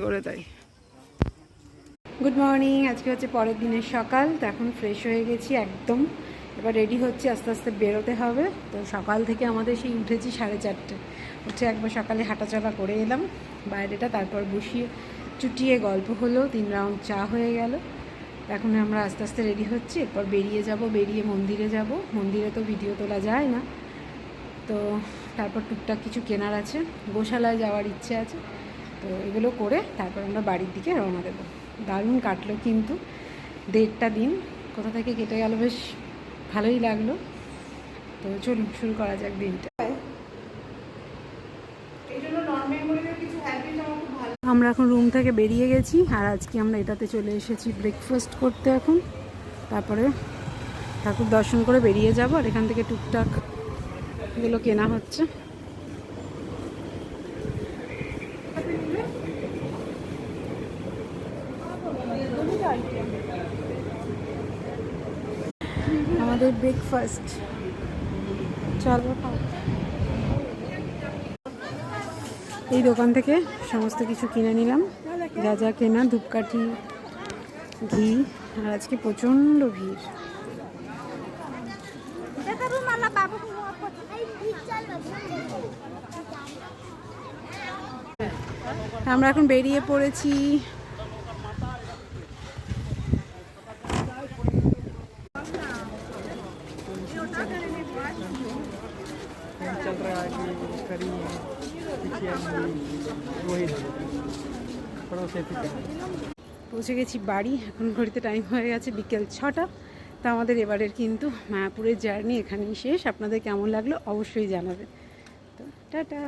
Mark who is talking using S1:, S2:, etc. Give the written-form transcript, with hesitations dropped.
S1: করে তাই। Good morning, আজকে হচ্ছে পরের দিনের সকাল। তো এখন ফ্রেশ হয়ে গেছি একদম, এবার রেডি হচ্ছে, আস্তে আস্তে বেরোতে হবে। তো সকাল থেকে আমাদের সেই উঠেছি 4:30, উঠে একবার সকালে হাঁটাচলা করে এলাম বাইরেটা, তারপর বসিয়ে চুটিয়ে গল্প হলো, 3 রাউন্ড চা হয়ে গেল। এখন আমরা আস্তে আস্তে রেডি হচ্ছি, এরপর বেরিয়ে যাব, বেরিয়ে মন্দিরে যাব। মন্দিরে তো ভিডিও তোলা যায় না, তো তারপর টুকটাক কিছু কেনার আছে, গোশালায় যাওয়ার ইচ্ছে আছে। তো এগুলো করে তারপর আমরা বাড়ির দিকে রওনা দেবো। দারুণ কাটলো কিন্তু 1.5টা দিন, কোথা থেকে কেটে গেল, বেশ ভালোই লাগলো। তো চলুন শুরু করা যাক দিনটা। আমরা এখন রুম থেকে বেরিয়ে গেছি, আর আজকে আমরা এটাতে চলে এসেছি ব্রেকফাস্ট করতে এখন। তারপরে ঠাকুর দর্শন করে বেরিয়ে যাব, আর এখান থেকে টুকটাক এগুলো কেনা হচ্ছে। আমাদের ব্রেকফাস্ট, চলো। এই দোকান থেকে সমস্ত কিছু কিনে নিলাম, যা যা কেনা, ধূপকাঠি, ঘি। আর আজকে প্রচণ্ড ভিড়। আমরা এখন বেরিয়ে পড়েছি। পৌঁছে গেছি বাড়ি, এখন ঘড়িতে টাইম হয়ে গেছে বিকেল 6টা। তো আমাদের এবারের কিন্তু মায়াপুরের জার্নি এখানেই শেষ। আপনাদের কেমন লাগলো অবশ্যই জানাবেন। তো টাটা।